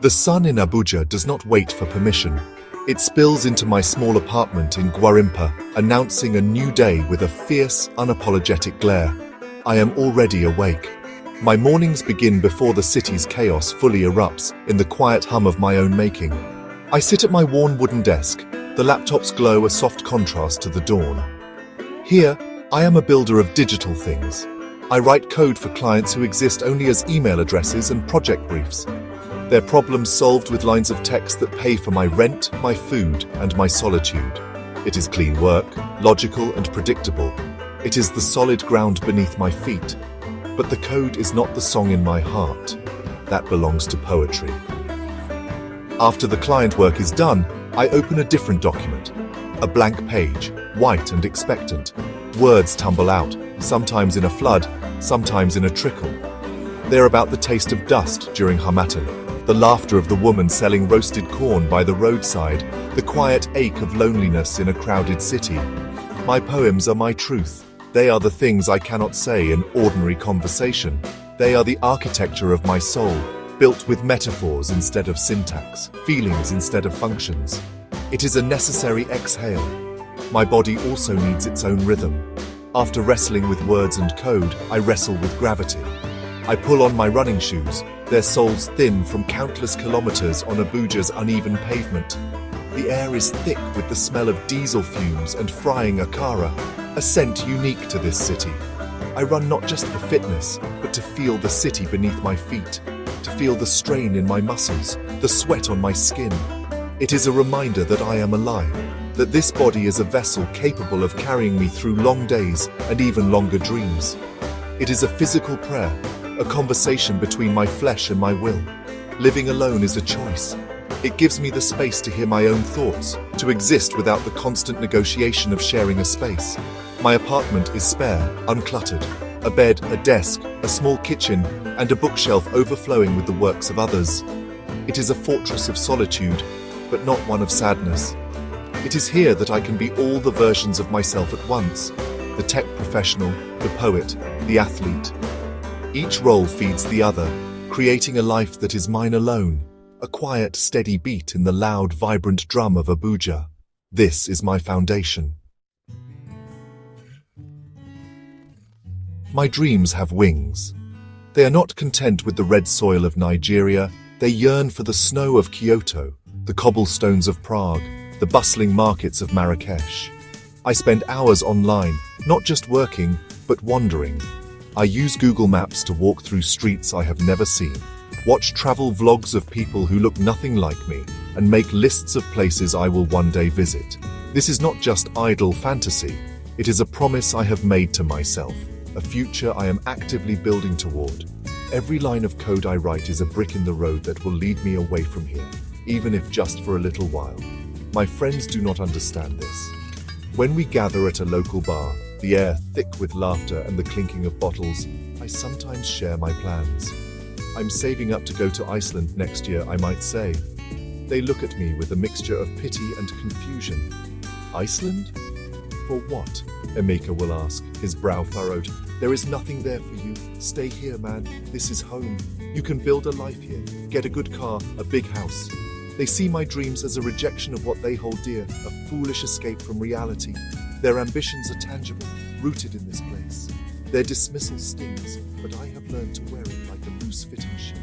The sun in Abuja does not wait for permission. It spills into my small apartment in Gwarimpa, announcing a new day with a fierce, unapologetic glare. I am already awake. My mornings begin before the city's chaos fully erupts in the quiet hum of my own making. I sit at my worn wooden desk, the laptop's glow a soft contrast to the dawn. Here, I am a builder of digital things. I write code for clients who exist only as email addresses and project briefs. Their problems solved with lines of text that pay for my rent, my food, and my solitude. It is clean work, logical and predictable. It is the solid ground beneath my feet. But the code is not the song in my heart. That belongs to poetry. After the client work is done, I open a different document. A blank page, white and expectant. Words tumble out, sometimes in a flood, sometimes in a trickle. They're about the taste of dust during Harmattan, the laughter of the woman selling roasted corn by the roadside, the quiet ache of loneliness in a crowded city. My poems are my truth. They are the things I cannot say in ordinary conversation. They are the architecture of my soul, built with metaphors instead of syntax, feelings instead of functions. It is a necessary exhale. My body also needs its own rhythm. After wrestling with words and code, I wrestle with gravity. I pull on my running shoes, their soles thin from countless kilometers on Abuja's uneven pavement. The air is thick with the smell of diesel fumes and frying akara, a scent unique to this city. I run not just for fitness, but to feel the city beneath my feet, to feel the strain in my muscles, the sweat on my skin. It is a reminder that I am alive, that this body is a vessel capable of carrying me through long days and even longer dreams. It is a physical prayer, a conversation between my flesh and my will. Living alone is a choice. It gives me the space to hear my own thoughts, to exist without the constant negotiation of sharing a space. My apartment is spare, uncluttered. A bed, a desk, a small kitchen, and a bookshelf overflowing with the works of others. It is a fortress of solitude, but not one of sadness. It is here that I can be all the versions of myself at once, the tech professional, the poet, the athlete. Each role feeds the other, creating a life that is mine alone, a quiet, steady beat in the loud, vibrant drum of Abuja. This is my foundation. My dreams have wings. They are not content with the red soil of Nigeria, they yearn for the snow of Kyoto, the cobblestones of Prague, the bustling markets of Marrakesh. I spend hours online, not just working, but wandering. I use Google Maps to walk through streets I have never seen, watch travel vlogs of people who look nothing like me, and make lists of places I will one day visit. This is not just idle fantasy, it is a promise I have made to myself, a future I am actively building toward. Every line of code I write is a brick in the road that will lead me away from here, even if just for a little while. My friends do not understand this. When we gather at a local bar, the air thick with laughter and the clinking of bottles, I sometimes share my plans. I'm saving up to go to Iceland next year, I might say. They look at me with a mixture of pity and confusion. Iceland? For what? Emeka will ask, his brow furrowed. There is nothing there for you. Stay here, man. This is home. You can build a life here, get a good car, a big house. They see my dreams as a rejection of what they hold dear, a foolish escape from reality. Their ambitions are tangible, rooted in this place. Their dismissal stings, but I have learned to wear it like a loose-fitting shirt.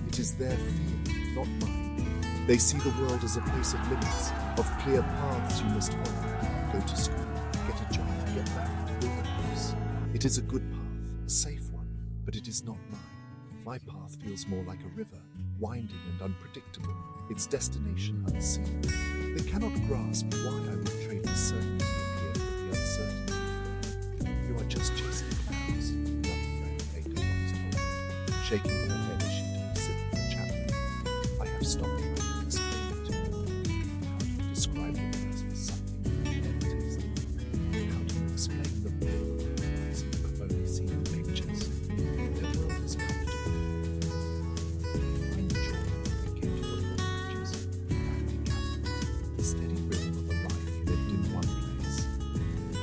It is their fear, not mine. They see the world as a place of limits, of clear paths you must follow. Go to school, get a job, get married, build a house. It is a good path, a safe one, but it is not mine. My path feels more like a river, winding and unpredictable, its destination unseen. They cannot grasp why I would trade the certainty here for the uncertainty. You are just chasing clouds, another friend Ada once told me, shaking her head as she took a sip of the chapter. I have stopped trying to explain it to her. How do you describe the verse for something you've never tasted? How do you explain the world as if you've only seen the pictures? The world is comfortable. Find joy in weekend football matches, family gatherings, the steady rhythm of a life lived in one place.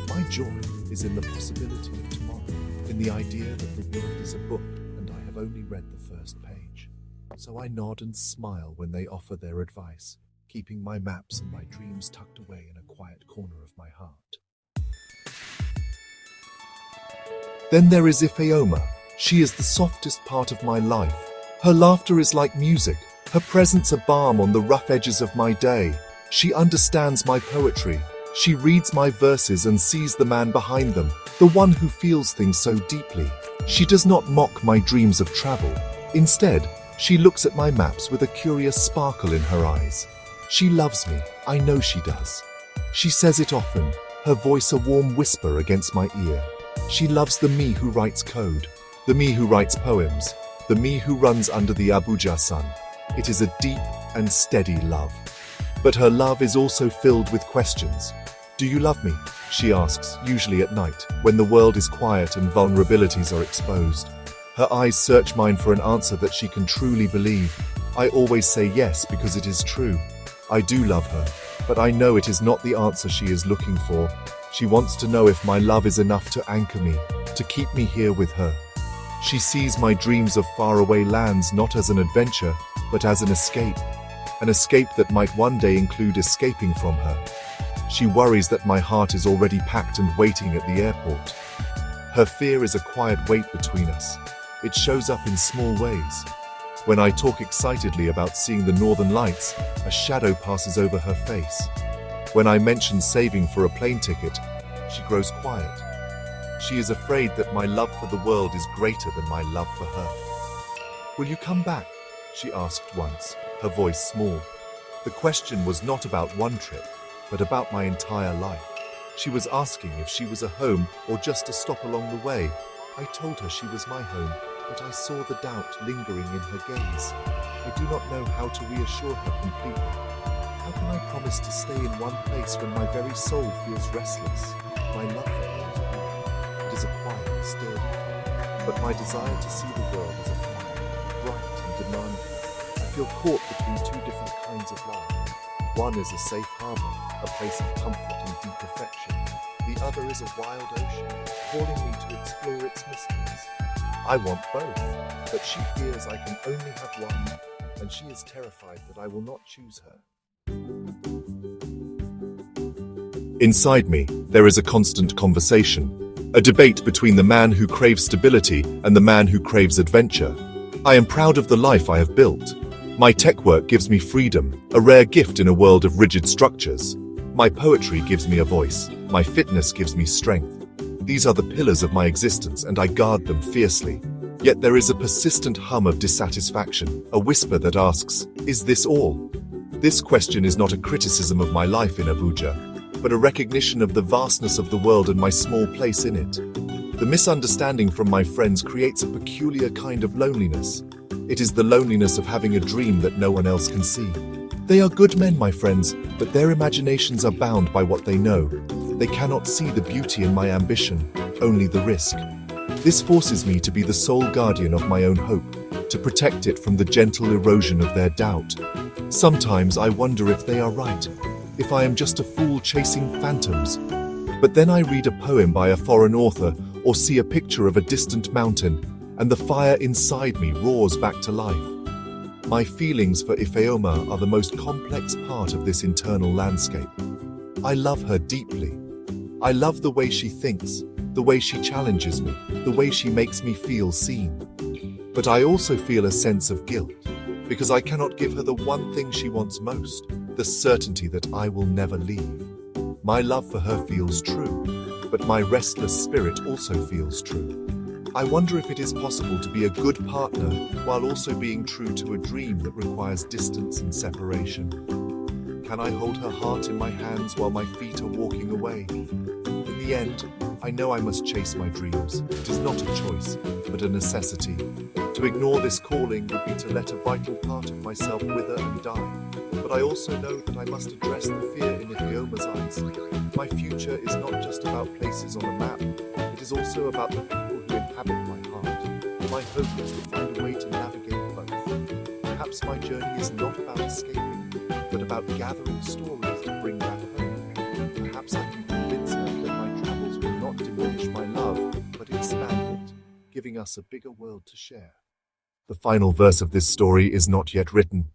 My joy is in the possibility of tomorrow, in the idea that the world is a book and I have only read the first page. So I nod and smile when they offer their advice, keeping my maps and my dreams tucked away in a quiet corner of my heart. Then there is Ifeoma. She is the softest part of my life. Her laughter is like music, her presence a balm on the rough edges of my day. She understands my poetry. She reads my verses and sees the man behind them, the one who feels things so deeply. She does not mock my dreams of travel. Instead, she looks at my maps with a curious sparkle in her eyes. She loves me, I know she does. She says it often, her voice a warm whisper against my ear. She loves the me who writes code, the me who writes poems, the me who runs under the Abuja sun. It is a deep and steady love. But her love is also filled with questions. Do you love me? She asks, usually at night, when the world is quiet and vulnerabilities are exposed. Her eyes search mine for an answer that she can truly believe. I always say yes because it is true. I do love her, but I know it is not the answer she is looking for. She wants to know if my love is enough to anchor me, to keep me here with her. She sees my dreams of faraway lands not as an adventure, but as an escape that might one day include escaping from her. She worries that my heart is already packed and waiting at the airport. Her fear is a quiet weight between us. It shows up in small ways. When I talk excitedly about seeing the northern lights, a shadow passes over her face. When I mention saving for a plane ticket, she grows quiet. She is afraid that my love for the world is greater than my love for her. Will you come back? She asked once, her voice small. The question was not about one trip, but about my entire life. She was asking if she was a home or just a stop along the way. I told her she was my home, but I saw the doubt lingering in her gaze. I do not know how to reassure her completely. How can I promise to stay in one place when my very soul feels restless? My love for her is real. It is a quiet, sturdy, but my desire to see the world is a fire, bright and demanding. I feel caught between two different kinds of love. One is a safe harbor, a place of comfort and deep affection. The other is a wild ocean, calling me to explore its mysteries. I want both, but she fears I can only have one, and she is terrified that I will not choose her. Inside me, there is a constant conversation, a debate between the man who craves stability and the man who craves adventure. I am proud of the life I have built. My tech work gives me freedom, a rare gift in a world of rigid structures. My poetry gives me a voice. My fitness gives me strength. These are the pillars of my existence, and I guard them fiercely. Yet there is a persistent hum of dissatisfaction, a whisper that asks, is this all? This question is not a criticism of my life in Abuja, but a recognition of the vastness of the world and my small place in it. The misunderstanding from my friends creates a peculiar kind of loneliness. It is the loneliness of having a dream that no one else can see. They are good men, my friends, but their imaginations are bound by what they know. They cannot see the beauty in my ambition, only the risk. This forces me to be the sole guardian of my own hope, to protect it from the gentle erosion of their doubt. Sometimes I wonder if they are right, if I am just a fool chasing phantoms. But then I read a poem by a foreign author or see a picture of a distant mountain, and the fire inside me roars back to life. My feelings for Ifeoma are the most complex part of this internal landscape. I love her deeply. I love the way she thinks, the way she challenges me, the way she makes me feel seen. But I also feel a sense of guilt, because I cannot give her the one thing she wants most, the certainty that I will never leave. My love for her feels true, but my restless spirit also feels true. I wonder if it is possible to be a good partner while also being true to a dream that requires distance and separation. Can I hold her heart in my hands while my feet are walking away? In the end, I know I must chase my dreams. It is not a choice, but a necessity. To ignore this calling would be to let a vital part of myself wither and die. But I also know that I must address the fear in Ifeoma's eyes. My future is not just about places on a map. It is also about the people who inhabit my heart. My hope is to find a way to navigate both. Perhaps my journey is not about escaping, but about gathering stories to bring back home. Perhaps I can convince her that my travels will not diminish my love, but expand it, giving us a bigger world to share. The final verse of this story is not yet written.